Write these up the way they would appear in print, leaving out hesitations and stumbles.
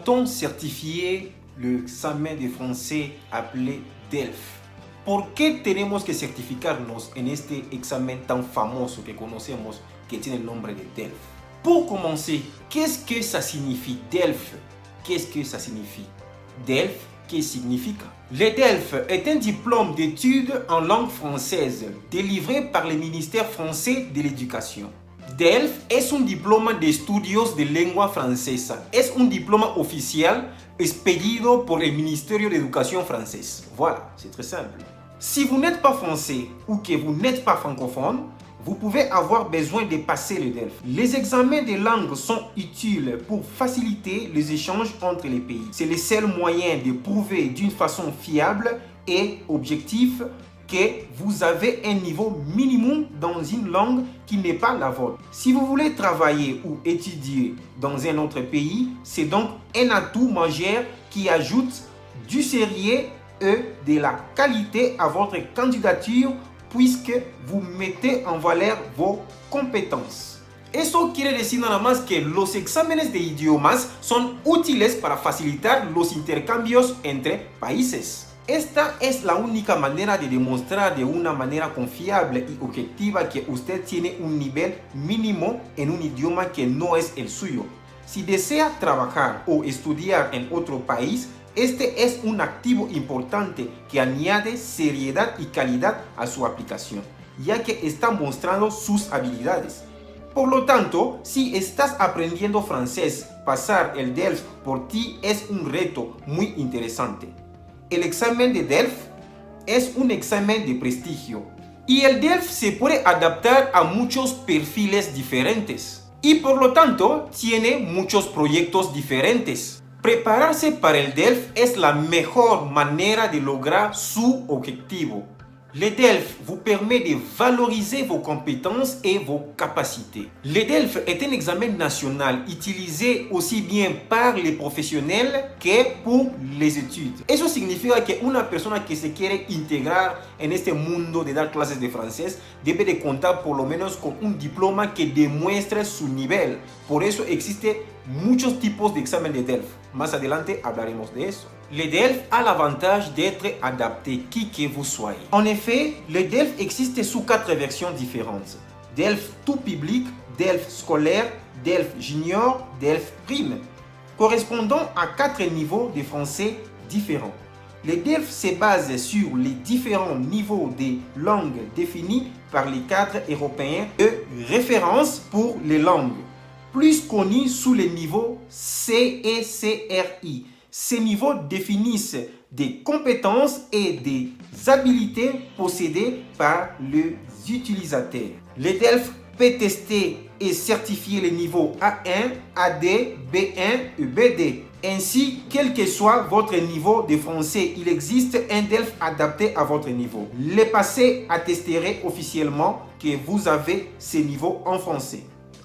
doit-on certifier l'examen de français appelé DELF? ¿Por qué tenemos que certificarnos en este examen tan famoso que conocemos que tiene el nombre de DELF? Pour commencer, qu'est-ce que ça signifie DELF? Qu'est-ce que ça signifie? DELF, qu'est-ce que significa? Le DELF est un diplôme d'études en langue française délivré par le ministère français de l'Éducation. DELF es un diploma de estudios de lengua francesa. Es un diploma oficial expedido por el Ministerio de Educación francés. Voilà, c'est très simple. Si vous n'êtes pas français ou que vous n'êtes pas francophone, vous pouvez avoir besoin de passer le DELF. Les examens de langue sont utiles pour faciliter les échanges entre les pays. C'est le seul moyen de prouver d'une façon fiable et objective que vous avez un niveau minimum dans une langue qui n'est pas la vôtre. Si vous voulez travailler ou étudier dans un autre pays, c'est donc un atout majeur qui ajoute du sérieux et de la qualité à votre candidature puisque vous mettez en valeur vos competencias. Eso quiere decir nada más que los exámenes de idiomas son útiles para facilitar los intercambios entre países. Esta es la única manera de demostrar de una manera confiable y objetiva que usted tiene un nivel mínimo en un idioma que no es el suyo. Si desea trabajar o estudiar en otro país, este es un activo importante que añade seriedad y calidad a su aplicación, ya que está mostrando sus habilidades. Por lo tanto, si estás aprendiendo francés, pasar el DELF por ti es un reto muy interesante. El examen de DELF es un examen de prestigio y el DELF se puede adaptar a muchos perfiles diferentes y por lo tanto tiene muchos proyectos diferentes. Prepararse para el DELF es la mejor manera de lograr su objetivo. Le DELF vous permet de valoriser vos compétences et vos capacités. Le DELF est un examen national utilisé aussi bien par les professionnels que pour les études. Eso significa que una persona que se quiere integrar en este mundo de dar clases de francés debe de contar por lo menos con un diploma que demuestre su nivel. Por eso existe muchos tipos de examen de DELF. Más adelante hablaremos de eso. Le DELF a l'avantage d'être adapté qui que vous soyez. En effet, le DELF existe sous 4 versions différentes. DELF tout public, DELF scolaire, DELF junior, DELF prime, correspondant à 4 niveaux de français différents. Le DELF se base sur les différents niveaux de langue définis par les cadres européens de référence pour les langues, plus connus sous le niveau C et CRI. Ces niveaux définissent des compétences et des habilités possédées par les utilisateurs. Le DELF peut tester et certifier les niveaux A1, AD, B1 et BD. Ainsi, quel que soit votre niveau de français, il existe un DELF adapté à votre niveau. Le passé attesterait officiellement que vous avez ce niveau en français.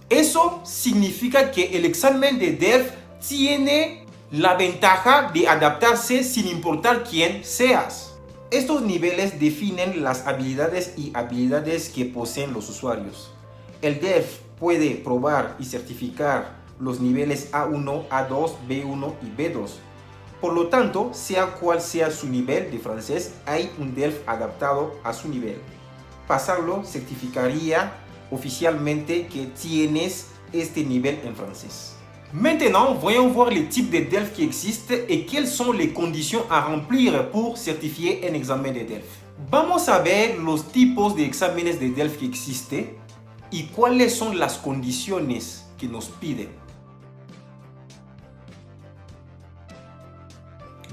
Eso significa que el examen de DELF tiene la ventaja de adaptarse sin importar quién seas. Estos niveles definen las habilidades y habilidades que poseen los usuarios. El DELF puede probar y certificar los niveles A1, A2, B1 y B2. Por lo tanto, sea cual sea su nivel de francés, hay un DELF adaptado a su nivel. Pasarlo certificaría oficialmente que tienes este nivel en francés. Maintenant, voyons voir les types de DELF qui existent et quelles sont les conditions à remplir pour certifier un examen de DELF. Vamos a ver los tipos de exámenes de DELF que existen y cuáles son las condiciones que nos piden.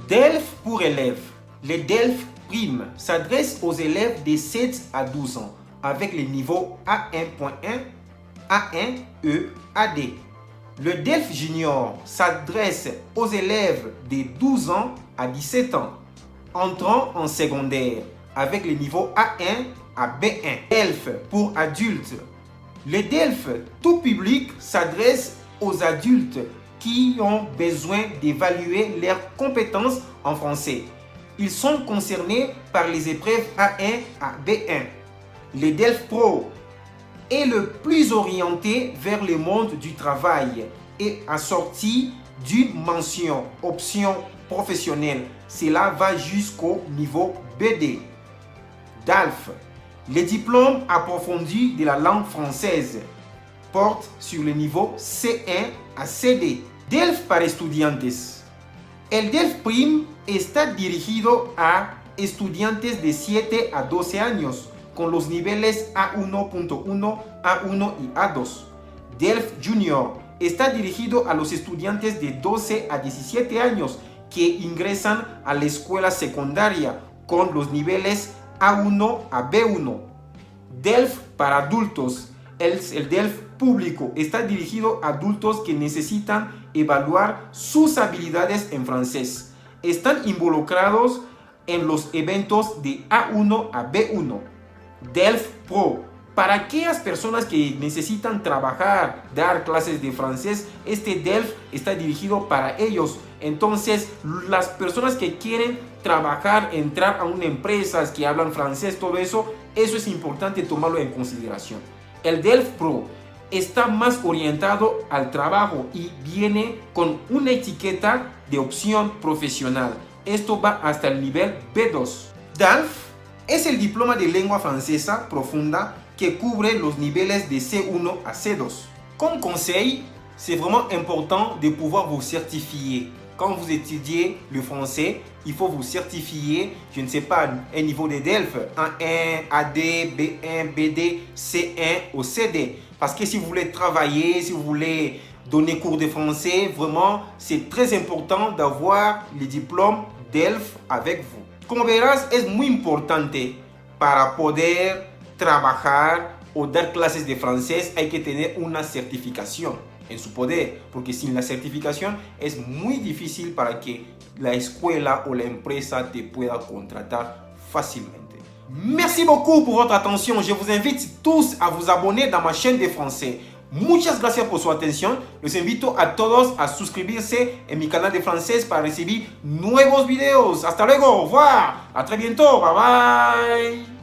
DELF pour élèves. Le DELF prime s'adresse aux élèves de 7 à 12 ans avec les niveaux A1.1, A1, AD. Le DELF junior s'adresse aux élèves de 12 ans à 17 ans, entrant en secondaire avec les niveaux A1 à B1. DELF pour adultes. Le DELF tout public s'adresse aux adultes qui ont besoin d'évaluer leurs compétences en français. Ils sont concernés par les épreuves A1 à B1. Le DELF Pro est le plus orienté vers le monde du travail et assorti d'une mention option professionnelle. Cela va jusqu'au niveau BD. DALF. Les diplômes approfondis de la langue française portent sur le niveau C1 a CD. DELF para estudiantes. El DELF Prim está dirigido a estudiantes de 7 a 12 años con los niveles A1.1, A1 y A2. DELF Junior está dirigido a los estudiantes de 12 a 17 años que ingresan a la escuela secundaria con los niveles A1 a B1. DELF para adultos. El DELF público está dirigido a adultos que necesitan evaluar sus habilidades en francés. Están involucrados en los eventos de A1 a B1. DELF Pro. Para aquellas personas que necesitan trabajar, dar clases de francés, este DELF está dirigido para ellos. Entonces, las personas que quieren trabajar, entrar a una empresa, que hablan francés, todo eso es importante tomarlo en consideración. El DELF Pro está más orientado al trabajo y viene con una etiqueta de opción profesional. Esto va hasta el nivel B2. DALF es el diploma de lengua francesa profunda que cubre los niveles de C1 a C2. Comme conseil, c'est vraiment important de pouvoir vous certifier. Quand vous étudiez le français, il faut vous certifier, je ne sais pas, un niveau de DELF, A1, AD, B1, BD, C1 ou CD. Parce que si vous voulez travailler, si vous voulez donner cours de français, vraiment, c'est très important d'avoir le diplôme DELF avec vous. Como verás, es muy importante para poder trabajar o dar clases de francés, hay que tener una certificación en su poder, porque sin la certificación es muy difícil para que la escuela o la empresa te pueda contratar fácilmente. Merci beaucoup pour votre attention. Je vous invite tous à vous abonner dans ma chaîne de français. Muchas gracias por su atención. Los invito a todos a suscribirse en mi canal de francés para recibir nuevos videos. Hasta luego. Au revoir. A très bientôt. Bye bye.